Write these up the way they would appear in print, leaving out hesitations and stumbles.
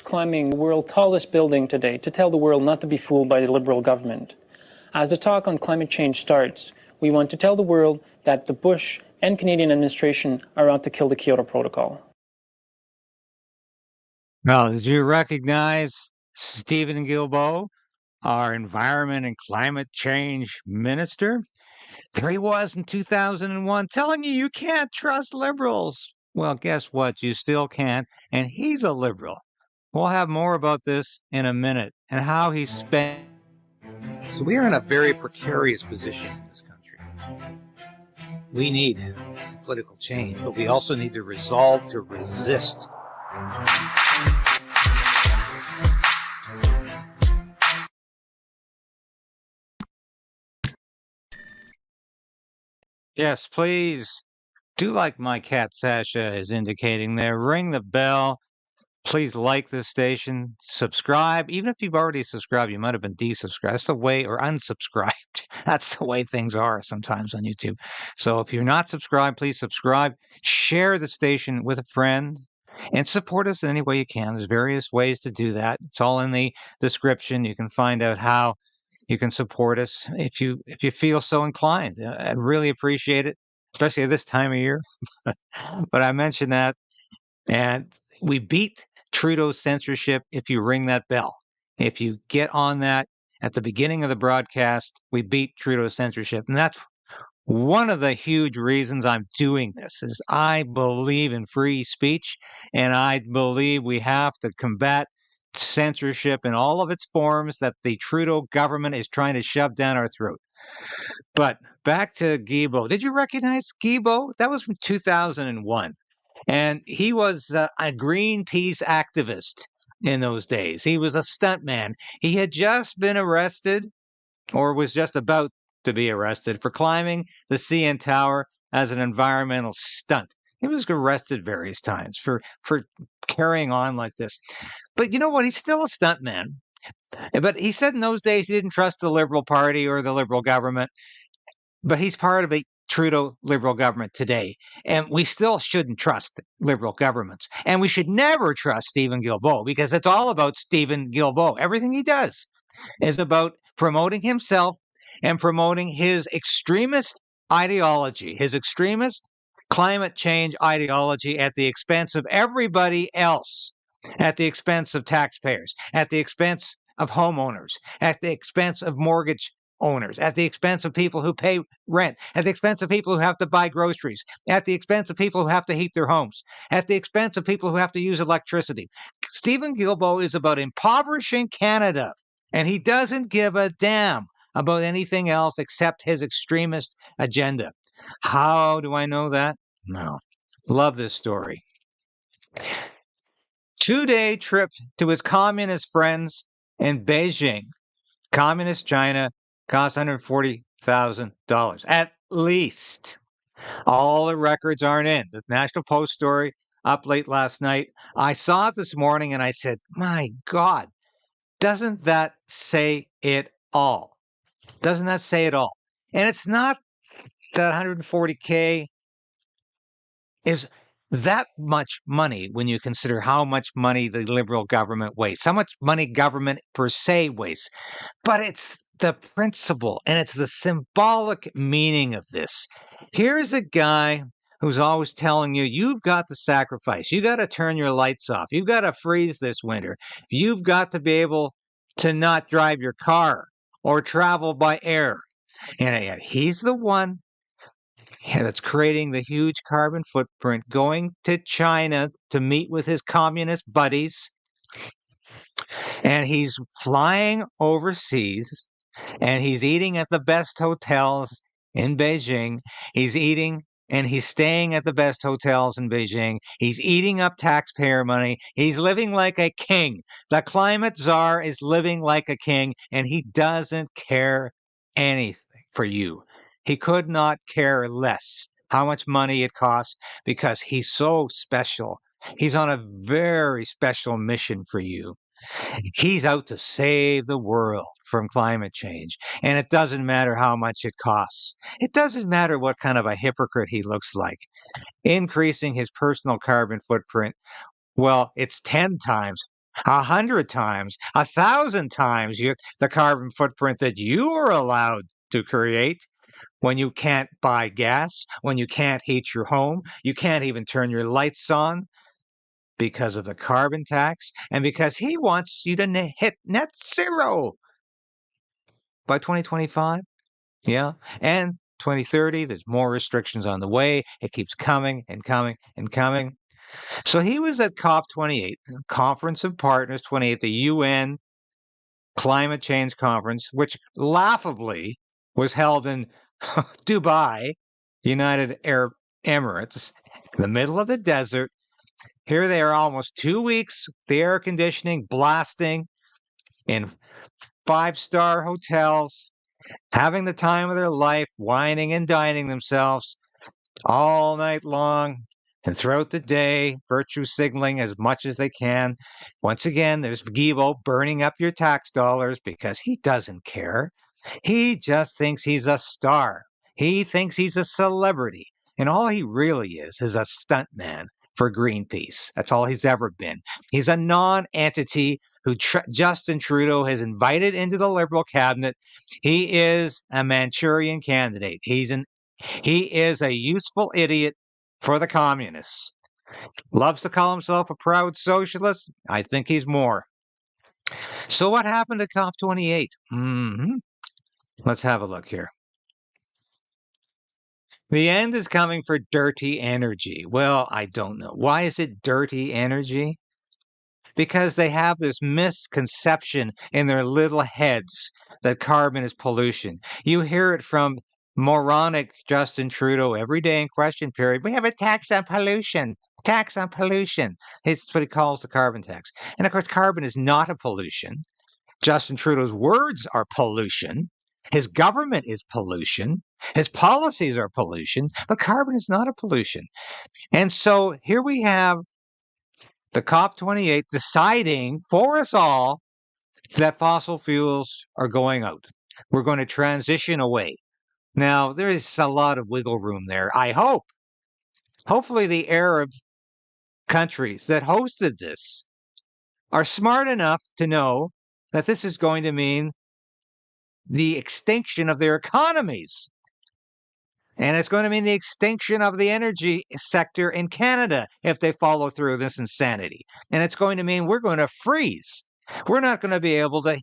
climbing the world's tallest building today to tell the world not to be fooled by the Liberal government. As the talk on climate change starts, we want to tell the world that the Bush and Canadian administration are out to kill the Kyoto Protocol. Well, did you recognize Steven Guilbeault, our Environment and Climate Change Minister? There he was in 2001 telling you can't trust liberals. Well, guess what? You still can't, and he's a liberal. We'll have more about this in a minute and how he spent. So we are in a very precarious position in this country. We need political change, but we also need the resolve to resist. Yes, please do like my cat Sasha is indicating there. Ring the bell. Please like this station. Subscribe. Even if you've already subscribed, you might have been desubscribed. That's the way, or unsubscribed. That's the way things are sometimes on YouTube. So if you're not subscribed, please subscribe. Share the station with a friend and support us in any way you can. There's various ways to do that. It's all in the description. You can find out how you can support us if you feel so inclined. I'd really appreciate it, especially at this time of year. But I mentioned that, and we beat Trudeau's censorship if you ring that bell. If you get on that at the beginning of the broadcast, we beat Trudeau's censorship, and that's one of the huge reasons I'm doing this. Is I believe in free speech, and I believe we have to combat censorship in all of its forms that the Trudeau government is trying to shove down our throat. But back to Guilbeault. Did you recognize Guilbeault? That was from 2001. And he was a Greenpeace activist in those days. He was a stuntman. He had just been arrested, or was just about to be arrested, for climbing the CN Tower as an environmental stunt. He was arrested various times for carrying on like this. But you know what? He's still a stuntman. But he said in those days he didn't trust the Liberal Party or the Liberal government. But he's part of the Trudeau Liberal government today. And we still shouldn't trust Liberal governments. And we should never trust Steven Guilbeault, because it's all about Steven Guilbeault. Everything he does is about promoting himself and promoting his extremist ideology, his extremist climate change ideology at the expense of everybody else, at the expense of taxpayers, at the expense of homeowners, at the expense of mortgage owners, at the expense of people who pay rent, at the expense of people who have to buy groceries, at the expense of people who have to heat their homes, at the expense of people who have to use electricity. Steven Guilbeault is about impoverishing Canada, and he doesn't give a damn about anything else except his extremist agenda. How do I know that? No. Love this story. 2-day trip to his communist friends in Beijing, communist China, cost $140,000 at least. All the records aren't in. The National Post story up late last night. I saw it this morning and I said, my God, doesn't that say it all? Doesn't that say it all? And it's not that 140K is that much money when you consider how much money the Liberal government wastes, how much money government per se wastes. But it's the principle and it's the symbolic meaning of this. Here's a guy who's always telling you, you've got to sacrifice. You got to turn your lights off. You've got to freeze this winter. You've got to be able to not drive your car or travel by air. And he's the one that's creating the huge carbon footprint, going to China to meet with his communist buddies. And he's flying overseas, and he's eating at the best hotels in Beijing. He's eating and he's staying at the best hotels in Beijing. He's eating up taxpayer money. He's living like a king. The climate czar is living like a king, and he doesn't care anything for you. He could not care less how much money it costs, because he's so special. He's on a very special mission for you. He's out to save the world from climate change. And it doesn't matter how much it costs. It doesn't matter what kind of a hypocrite he looks like. Increasing his personal carbon footprint, well, it's 10 times 100 times, 1,000 times the carbon footprint that you are allowed to create when you can't buy gas, when you can't heat your home, you can't even turn your lights on because of the carbon tax, and because he wants you to hit net zero by 2025. Yeah. And 2030, there's more restrictions on the way. It keeps coming and coming and coming. So he was at COP28, Conference of Partners 28, the UN Climate Change Conference, which laughably was held in Dubai, United Arab Emirates, in the middle of the desert. Here they are almost 2 weeks, the air conditioning blasting in 5-star hotels, having the time of their life, wining and dining themselves all night long and throughout the day, virtue signaling as much as they can. Once again, there's Guilbeault burning up your tax dollars because he doesn't care. He just thinks he's a star. He thinks he's a celebrity. And all he really is a stuntman for Greenpeace. That's all he's ever been. He's a non-entity who Justin Trudeau has invited into the Liberal cabinet. He is a Manchurian candidate. He is a useful idiot for the communists. Loves to call himself a proud socialist. I think he's more. So what happened at COP28? Let's have a look here. The end is coming for dirty energy. Well, I don't know. Why is it dirty energy? Because they have this misconception in their little heads that carbon is pollution. You hear it from moronic Justin Trudeau every day in question period. We have a tax on pollution. Tax on pollution. It's what he calls the carbon tax. And of course, carbon is not a pollution. Justin Trudeau's words are pollution. His government is pollution. His policies are pollution, but carbon is not a pollution. And so here we have the COP28 deciding for us all that fossil fuels are going out. We're going to transition away. Now, there is a lot of wiggle room there. I hope. Hopefully, the Arab countries that hosted this are smart enough to know that this is going to mean the extinction of their economies. And it's going to mean the extinction of the energy sector in Canada if they follow through this insanity. And it's going to mean we're going to freeze. We're not going to be able to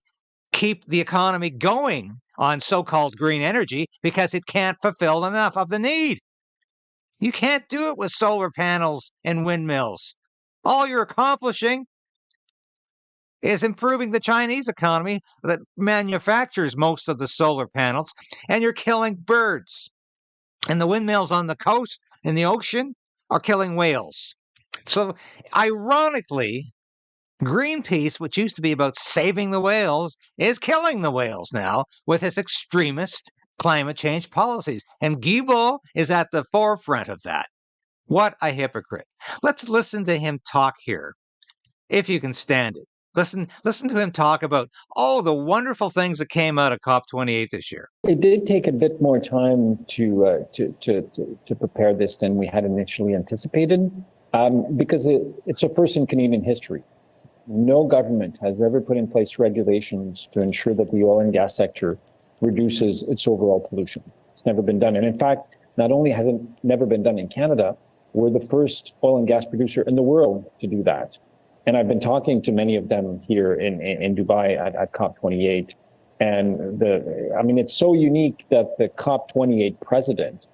keep the economy going on so-called green energy because it can't fulfill enough of the need. You can't do it with solar panels and windmills. All you're accomplishing is improving the Chinese economy that manufactures most of the solar panels, and you're killing birds. And the windmills on the coast in the ocean are killing whales. So, ironically, Greenpeace, which used to be about saving the whales, is killing the whales now with its extremist climate change policies. And Guilbeault is at the forefront of that. What a hypocrite. Let's listen to him talk here, if you can stand it. Listen to him talk about all the wonderful things that came out of COP28 this year. It did take a bit more time to prepare this than we had initially anticipated, because it's a first in Canadian history. No government has ever put in place regulations to ensure that the oil and gas sector reduces its overall pollution. It's never been done. And in fact, not only has it never been done in Canada, we're the first oil and gas producer in the world to do that. And I've been talking to many of them here in Dubai at COP28. And it's so unique that the COP28 president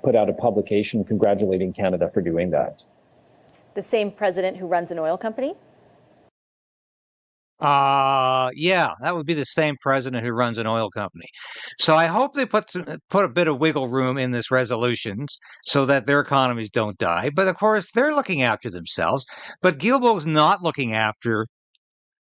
put out a publication congratulating Canada for doing that. The same president who runs an oil company? Yeah, that would be the same president who runs an oil company. So I hope they put a bit of wiggle room in this resolutions so that their economies don't die. But of course, they're looking after themselves. But Guilbeault's not looking after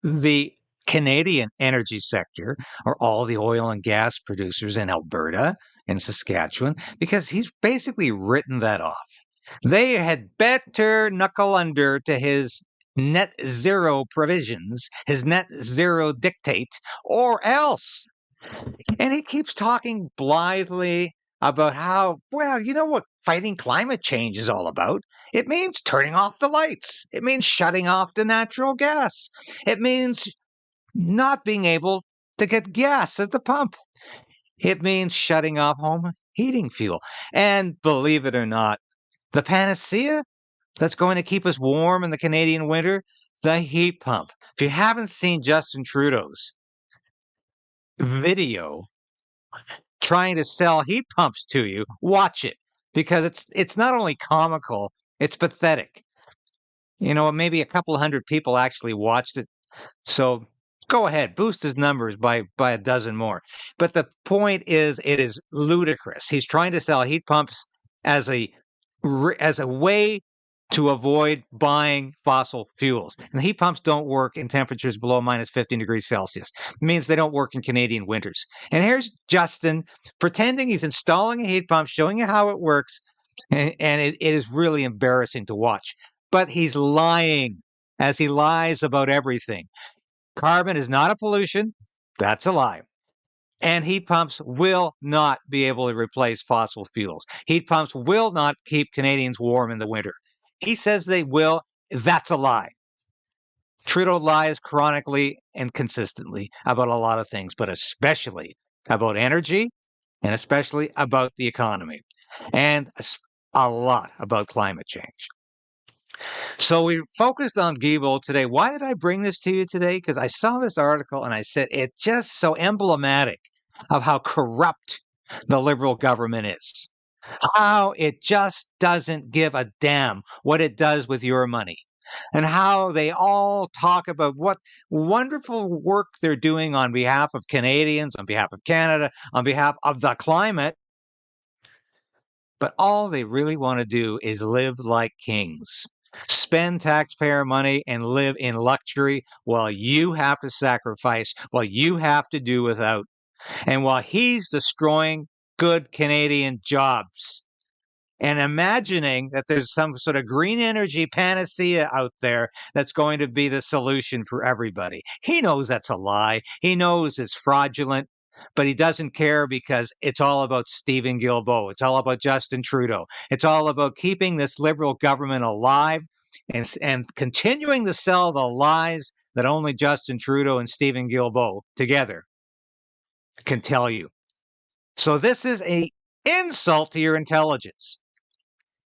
the Canadian energy sector or all the oil and gas producers in Alberta and Saskatchewan, because he's basically written that off. They had better knuckle under to his net zero provisions, his net zero dictate, or else. And he keeps talking blithely about how, well, you know what fighting climate change is all about? It means turning off the lights. It means shutting off the natural gas. It means not being able to get gas at the pump. It means shutting off home heating fuel. And believe it or not, the panacea that's going to keep us warm in the Canadian winter, the heat pump. If you haven't seen Justin Trudeau's video trying to sell heat pumps to you, watch it because it's not only comical, it's pathetic. You know, maybe a couple hundred people actually watched it. So go ahead, boost his numbers by a dozen more. But the point is, it is ludicrous. He's trying to sell heat pumps as a way to avoid buying fossil fuels. And heat pumps don't work in temperatures below minus 15 degrees Celsius. It means they don't work in Canadian winters. And here's Justin pretending he's installing a heat pump, showing you how it works. And it is really embarrassing to watch. But he's lying, as he lies about everything. Carbon is not a pollution. That's a lie. And heat pumps will not be able to replace fossil fuels. Heat pumps will not keep Canadians warm in the winter. He says they will. That's a lie. Trudeau lies chronically and consistently about a lot of things, but especially about energy and especially about the economy and a lot about climate change. So we focused on Guilbeault today. Why did I bring this to you today? Because I saw this article and I said it's just so emblematic of how corrupt the Liberal government is. How it just doesn't give a damn what it does with your money. And how they all talk about what wonderful work they're doing on behalf of Canadians, on behalf of Canada, on behalf of the climate. But all they really want to do is live like kings. Spend taxpayer money and live in luxury while you have to sacrifice, while you have to do without, and while he's destroying good Canadian jobs and imagining that there's some sort of green energy panacea out there that's going to be the solution for everybody. He knows that's a lie. He knows it's fraudulent, but he doesn't care because it's all about Steven Guilbeault. It's all about Justin Trudeau. It's all about keeping this Liberal government alive and continuing to sell the lies that only Justin Trudeau and Steven Guilbeault together can tell you. So this is an insult to your intelligence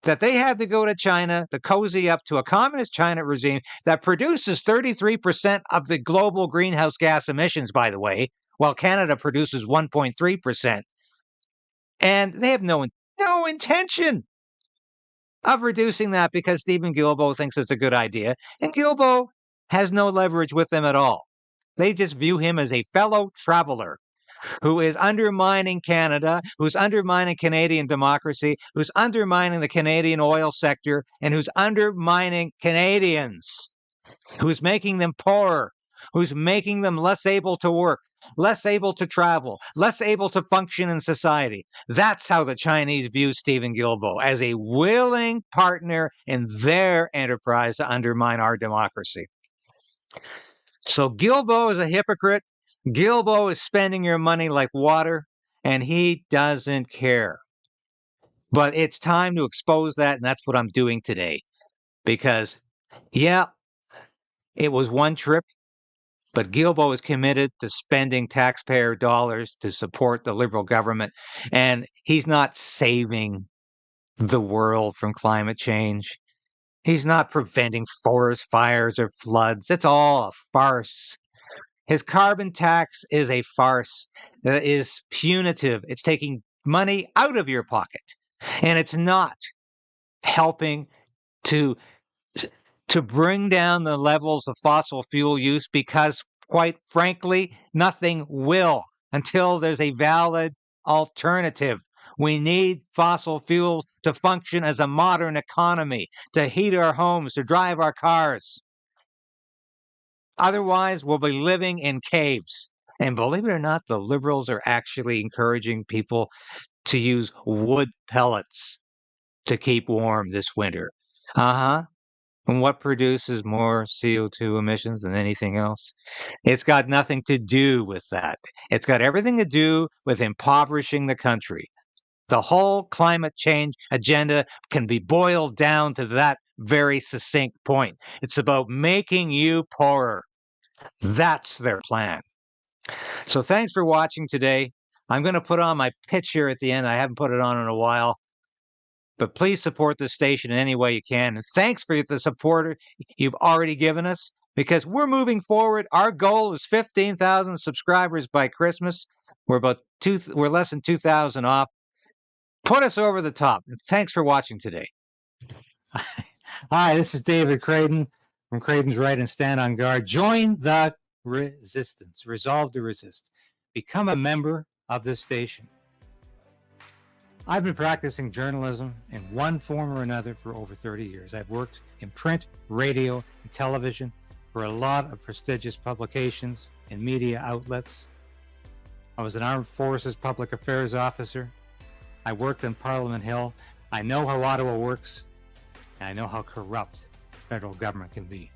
that they had to go to China to cozy up to a communist China regime that produces 33% of the global greenhouse gas emissions, by the way, while Canada produces 1.3%. And they have no intention of reducing that because Steven Guilbeault thinks it's a good idea. And Guilbeault has no leverage with them at all. They just view him as a fellow traveler who is undermining Canada, who's undermining Canadian democracy, who's undermining the Canadian oil sector, and who's undermining Canadians, who's making them poorer, who's making them less able to work, less able to travel, less able to function in society. That's how the Chinese view Steven Guilbeault, as a willing partner in their enterprise to undermine our democracy. So Guilbeault is a hypocrite. Guilbeault is spending your money like water, and he doesn't care. But it's time to expose that, and that's what I'm doing today. Because, yeah, it was one trip, but Guilbeault is committed to spending taxpayer dollars to support the Liberal government, and he's not saving the world from climate change. He's not preventing forest fires or floods. It's all a farce. His carbon tax is a farce that is punitive. It's taking money out of your pocket, and it's not helping to bring down the levels of fossil fuel use because, quite frankly, nothing will until there's a valid alternative. We need fossil fuels to function as a modern economy, to heat our homes, to drive our cars. Otherwise, we'll be living in caves. And believe it or not, the Liberals are actually encouraging people to use wood pellets to keep warm this winter. And what produces more CO2 emissions than anything else? It's got nothing to do with that. It's got everything to do with impoverishing the country. The whole climate change agenda can be boiled down to that very succinct point. It's about making you poorer. That's their plan. So thanks for watching today. I'm going to put on my pitch here at the end. I haven't put it on in a while. But please support the station in any way you can. And thanks for the support you've already given us, because we're moving forward. Our goal is 15,000 subscribers by Christmas. We're less than 2,000 off. Put us over the top. And thanks for watching today. Hi, this is David Crayden from Crayden's Right and Stand on Guard. Join the resistance. Resolve to resist. Become a member of this station. I've been practicing journalism in one form or another for over 30 years. I've worked in print, radio, and television for a lot of prestigious publications and media outlets. I was an Armed Forces Public Affairs officer. I worked in Parliament Hill. I know how Ottawa works, and I know how corrupt federal government can be.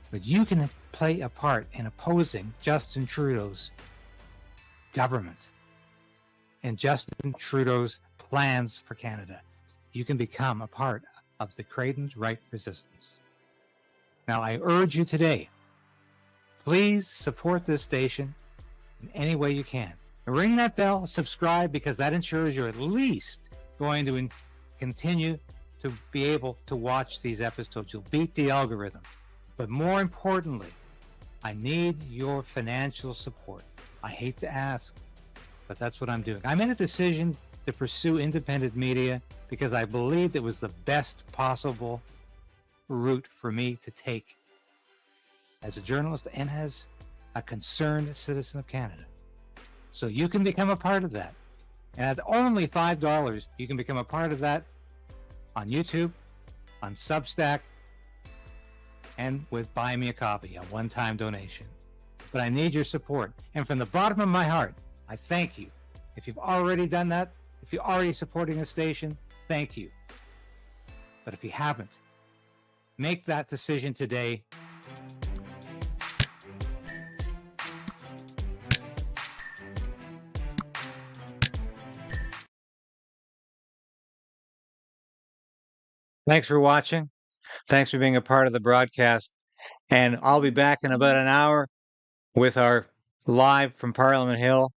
But you can play a part in opposing Justin Trudeau's government and Justin Trudeau's plans for Canada. You can become a part of the Crayden's Right resistance. Now, I urge you today, please support this station in any way you can. Ring that bell, subscribe, because that ensures you're at least going to continue to be able to watch these episodes. You'll beat the algorithm. But more importantly, I need your financial support. I hate to ask, but that's what I'm doing. I made a decision to pursue independent media because I believed it was the best possible route for me to take as a journalist and as a concerned citizen of Canada. So you can become a part of that. And at only $5, you can become a part of that on YouTube, on Substack, and with Buy Me a Coffee, a one-time donation. But I need your support. And from the bottom of my heart, I thank you. If you've already done that, if you're already supporting the station, thank you. But if you haven't, make that decision today. Thanks for watching. Thanks for being a part of the broadcast. And I'll be back in about an hour with our live from Parliament Hill